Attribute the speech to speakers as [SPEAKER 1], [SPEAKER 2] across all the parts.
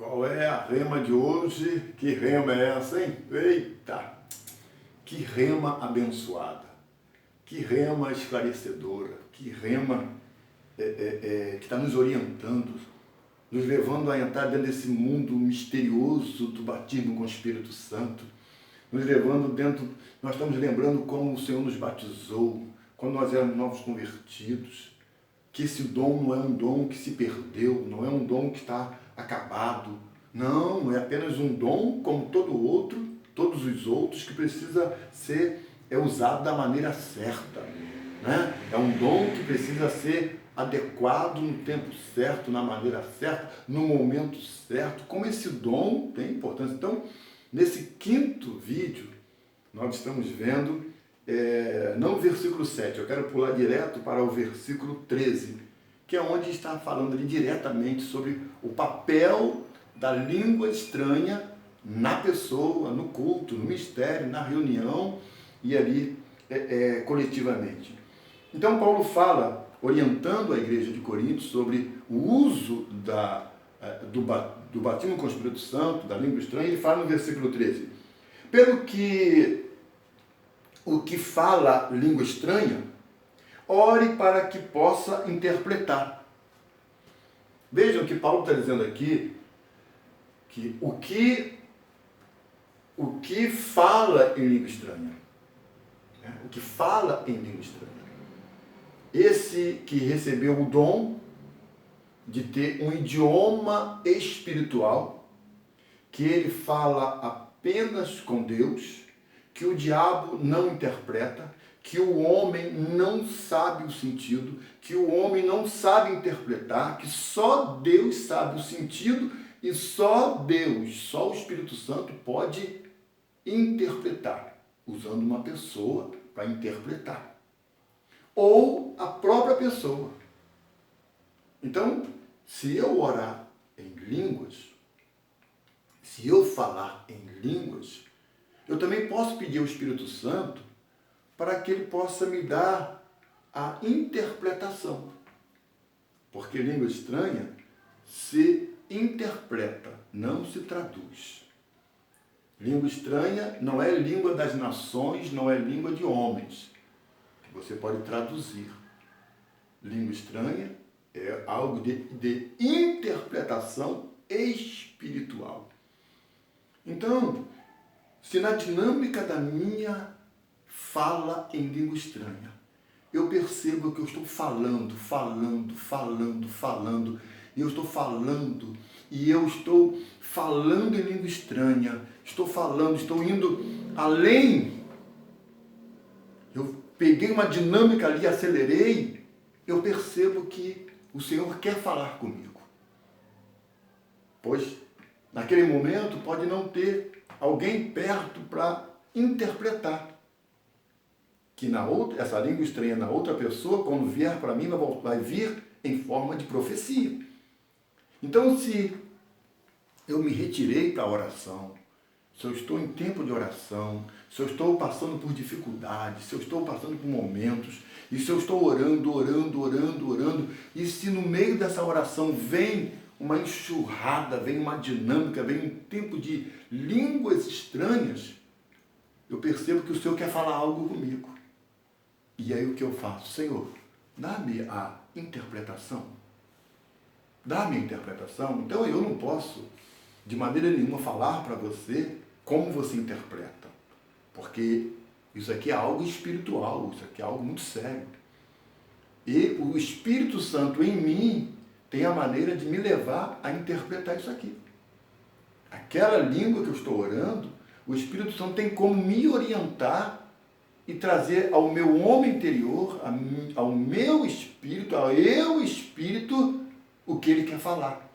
[SPEAKER 1] Qual é a rema de hoje? Que rema é essa, hein? Eita! Que rema abençoada, que rema esclarecedora, que rema que está nos orientando, nos levando a entrar dentro desse mundo misterioso do batismo com o Espírito Santo, nos levando dentro, nós estamos lembrando como o Senhor nos batizou, quando nós éramos novos convertidos, que esse dom não é um dom que se perdeu, não é um dom que está acabado, não, é apenas um dom como todo outro, todos os outros, que precisa ser usado da maneira certa, né? É um dom que precisa ser adequado no tempo certo, na maneira certa, no momento certo, como esse dom tem importância. Então, nesse quinto vídeo, nós estamos vendo, não o versículo 7, eu quero pular direto para o versículo 13, que é onde está falando ali diretamente sobre o papel da língua estranha na pessoa, no culto, no mistério, na reunião e ali coletivamente. Então Paulo fala, orientando a igreja de Corinto sobre o uso do batismo com o Espírito Santo, da língua estranha. Ele fala no versículo 13, pelo que o que fala língua estranha, ore para que possa interpretar. Vejam que Paulo está dizendo aqui que o que fala em língua estranha, né? O que fala em língua estranha, esse que recebeu o dom de ter um idioma espiritual, que ele fala apenas com Deus, que o diabo não interpreta, que o homem não sabe o sentido, que o homem não sabe interpretar, que só Deus sabe o sentido e só Deus, só o Espírito Santo pode interpretar, usando uma pessoa para interpretar, ou a própria pessoa. Então, se eu orar em línguas, se eu falar em línguas, eu também posso pedir ao Espírito Santo para que ele possa me dar a interpretação. Porque língua estranha se interpreta, não se traduz. Língua estranha não é língua das nações, não é língua de homens, que você pode traduzir. Língua estranha é algo de interpretação espiritual. Então, se na dinâmica da minha fala em língua estranha, eu percebo que eu estou falando, e eu estou falando, e eu estou falando em língua estranha, estou indo além, eu peguei uma dinâmica ali, acelerei, eu percebo que o Senhor quer falar comigo. Pois, naquele momento, pode não ter alguém perto para interpretar. Que essa língua estranha na outra pessoa, quando vier para mim, vai vir em forma de profecia. Então, se eu me retirei para a oração, se eu estou em tempo de oração, se eu estou passando por dificuldades, se eu estou passando por momentos, e se eu estou orando, e se no meio dessa oração vem uma enxurrada, vem uma dinâmica, vem um tempo de línguas estranhas, eu percebo que o Senhor quer falar algo comigo. E aí o que eu faço? Senhor, dá-me a interpretação. Dá-me a interpretação. Então eu não posso, de maneira nenhuma, falar para você como você interpreta. Porque isso aqui é algo espiritual, isso aqui é algo muito sério. E o Espírito Santo em mim tem a maneira de me levar a interpretar isso aqui. Aquela língua que eu estou orando, o Espírito Santo tem como me orientar e trazer ao meu homem interior, ao meu espírito, ao eu espírito, o que ele quer falar.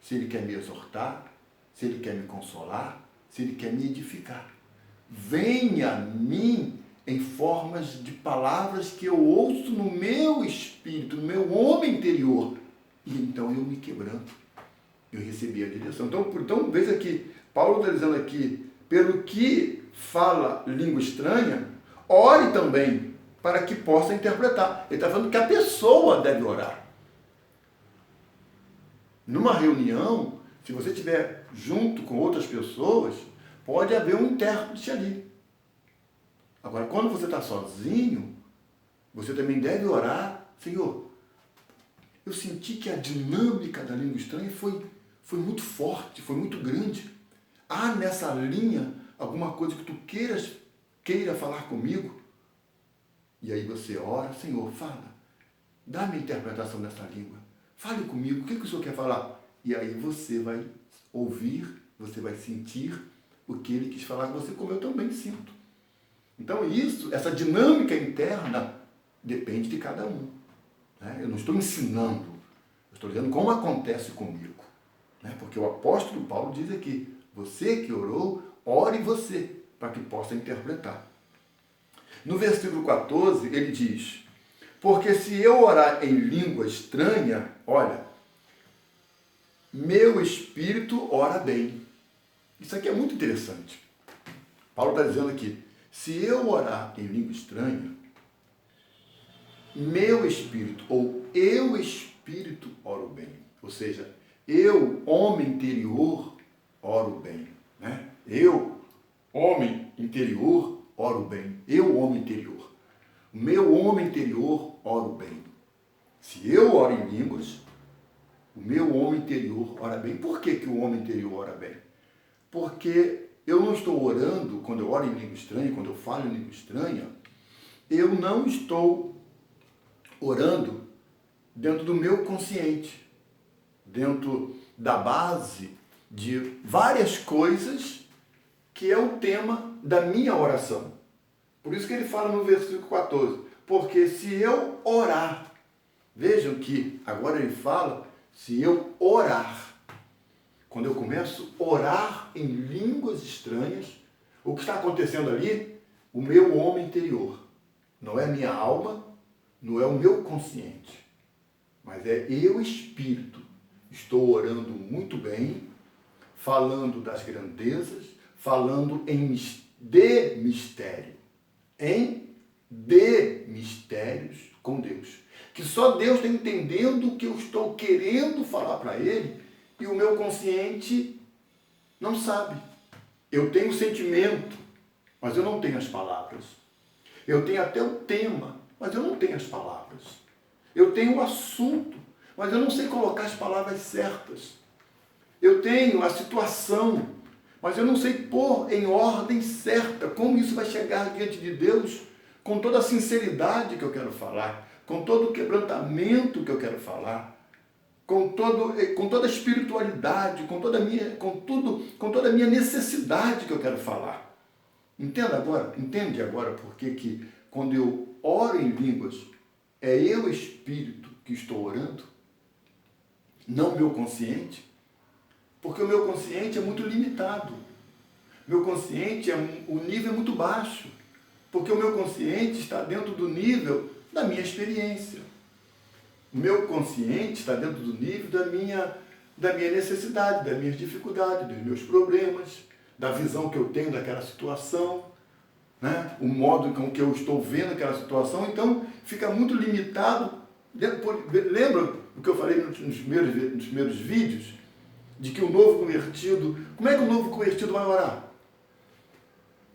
[SPEAKER 1] Se ele quer me exortar, se ele quer me consolar, se ele quer me edificar. Venha a mim em formas de palavras que eu ouço no meu espírito, no meu homem interior. E então eu me quebranto. Eu recebi a direção. Então veja que Paulo está dizendo aqui, pelo que fala língua estranha, ore também para que possa interpretar. Ele está falando que a pessoa deve orar. Numa reunião, Se você estiver junto com outras pessoas, pode haver um intérprete ali. Agora, quando você está sozinho, você também deve orar, Senhor, eu senti que a dinâmica da língua estranha foi muito forte, foi muito grande. Há nessa linha alguma coisa que tu queira falar comigo? E aí você ora, Senhor, fala, dá-me a interpretação dessa língua. Fale comigo, o que o Senhor quer falar? E aí você vai ouvir, você vai sentir o que Ele quis falar com você, como eu também sinto. Então essa dinâmica interna, depende de cada um. Né? Eu não estou ensinando, eu estou dizendo como acontece comigo. Né? Porque o apóstolo Paulo diz aqui, você que orou, ore você, para que possa interpretar. No versículo 14, ele diz, porque se eu orar em língua estranha, olha, meu espírito ora bem. Isso aqui é muito interessante. Paulo está dizendo aqui, se eu orar em língua estranha, meu espírito, ou eu espírito, oro bem. Ou seja, eu, homem interior, oro bem. Né? Eu, homem interior, oro bem. Eu, homem interior. Meu homem interior, oro bem. Se eu oro em línguas, o meu homem interior ora bem. Por que o homem interior ora bem? Porque eu não estou orando, quando eu oro em língua estranha, quando eu falo em língua estranha, eu não estou orando dentro do meu consciente, dentro da base de várias coisas que é o tema da minha oração. Por isso que ele fala no versículo 14, porque se eu orar, vejam que agora ele fala, se eu orar, quando eu começo a orar em línguas estranhas, o que está acontecendo ali? O meu homem interior. Não é a minha alma, não é o meu consciente, mas é eu, espírito. Estou orando muito bem, falando das grandezas, falando de mistério, de mistérios com Deus. Que só Deus está entendendo o que eu estou querendo falar para Ele e o meu consciente não sabe. Eu tenho o sentimento, mas eu não tenho as palavras. Eu tenho até o tema, mas eu não tenho as palavras. Eu tenho o assunto, mas eu não sei colocar as palavras certas. Eu tenho a situação, mas eu não sei pôr em ordem certa como isso vai chegar diante de Deus com toda a sinceridade que eu quero falar, com todo o quebrantamento que eu quero falar, com toda a espiritualidade, com toda a minha necessidade que eu quero falar. Entende agora por que quando eu oro em línguas, é eu, espírito, que estou orando, não meu consciente? Porque o meu consciente é muito limitado. Meu consciente, o nível é muito baixo. Porque o meu consciente está dentro do nível da minha experiência. O meu consciente está dentro do nível da minha necessidade, das minhas dificuldades, dos meus problemas, da visão que eu tenho daquela situação, né? O modo com que eu estou vendo aquela situação. Então, fica muito limitado. Lembra o que eu falei nos primeiros vídeos? De que o novo convertido... Como é que o novo convertido vai orar?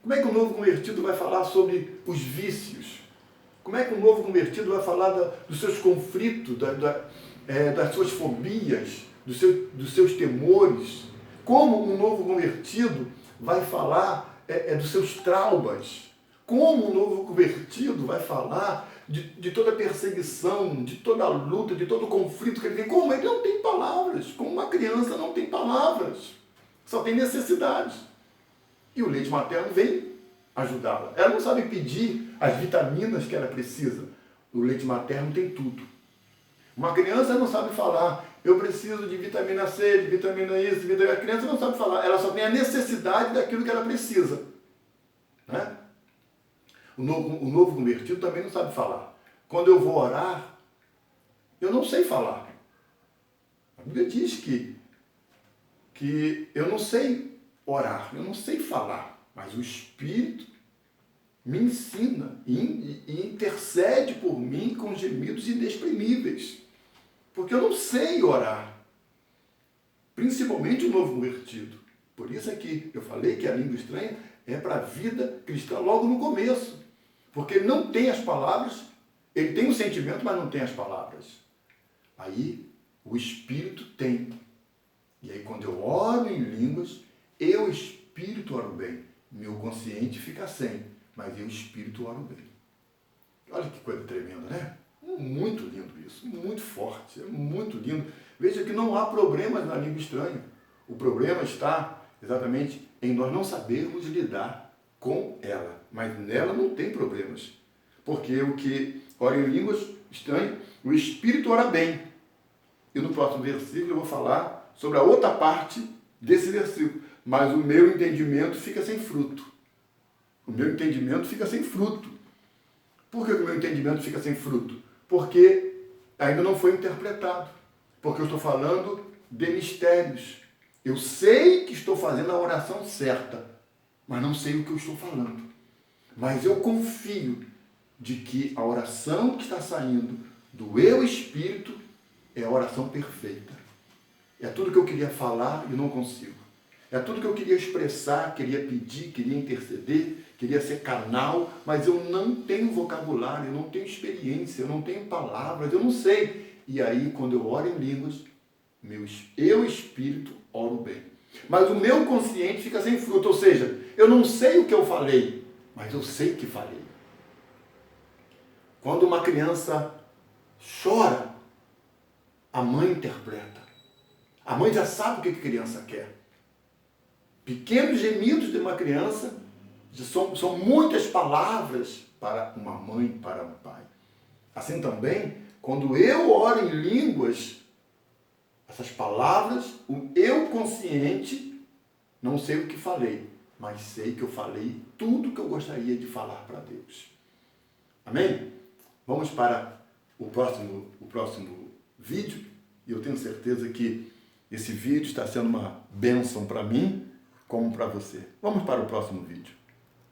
[SPEAKER 1] Como é que o novo convertido vai falar sobre os vícios? Como é que o novo convertido vai falar dos seus conflitos, das suas fobias, dos seus temores? Como um novo convertido vai falar dos seus traumas? Como um novo convertido vai falar de toda perseguição, de toda luta, de todo conflito que ele tem? Como ele não tem palavras? Como uma criança não tem palavras? Só tem necessidades. E o leite materno vem ajudá-la. Ela não sabe pedir as vitaminas que ela precisa. O leite materno tem tudo. Uma criança não sabe falar, eu preciso de vitamina C, de vitamina isso, de vitamina... A criança não sabe falar, ela só tem a necessidade daquilo que ela precisa. Né? O novo convertido também não sabe falar. Quando eu vou orar, eu não sei falar. A Bíblia diz que eu não sei orar, eu não sei falar, mas o Espírito me ensina e intercede por mim com gemidos inexprimíveis. Porque eu não sei orar. principalmente o novo convertido. Por isso é que eu falei que a língua estranha é para a vida cristã logo no começo. Porque ele não tem as palavras, ele tem o sentimento, mas não tem as palavras. Aí o Espírito tem. E aí quando eu oro em línguas, eu, Espírito, oro bem. Meu consciente fica sem, mas eu, Espírito, oro bem. Olha que coisa tremenda, né? Muito lindo isso, muito forte, é muito lindo. Veja que não há problemas na língua estranha. O problema está exatamente em nós não sabermos lidar com ela. Mas nela não tem problemas. Porque o que ora em línguas estranhas, o Espírito ora bem. E no próximo versículo eu vou falar sobre a outra parte desse versículo. Mas o meu entendimento fica sem fruto. O meu entendimento fica sem fruto. Por que o meu entendimento fica sem fruto? Porque ainda não foi interpretado. Porque eu estou falando de mistérios. Eu sei que estou fazendo a oração certa, mas não sei o que eu estou falando. Mas eu confio de que a oração que está saindo do eu espírito é a oração perfeita. É tudo que eu queria falar e não consigo. É tudo que eu queria expressar, queria pedir, queria interceder, queria ser canal, mas eu não tenho vocabulário, eu não tenho experiência, eu não tenho palavras, eu não sei. E aí, quando eu oro em línguas, eu espírito oro bem. Mas o meu consciente fica sem fruto, ou seja, eu não sei o que eu falei, mas eu sei que falei. Quando uma criança chora, a mãe interpreta. A mãe já sabe o que a criança quer. Pequenos gemidos de uma criança são muitas palavras para uma mãe, para um pai. Assim também, quando eu oro em línguas, essas palavras, o eu consciente, não sei o que falei, mas sei que eu falei tudo que eu gostaria de falar para Deus. Amém? Vamos para o próximo vídeo, e eu tenho certeza que esse vídeo está sendo uma bênção para mim, como para você. Vamos para o próximo vídeo.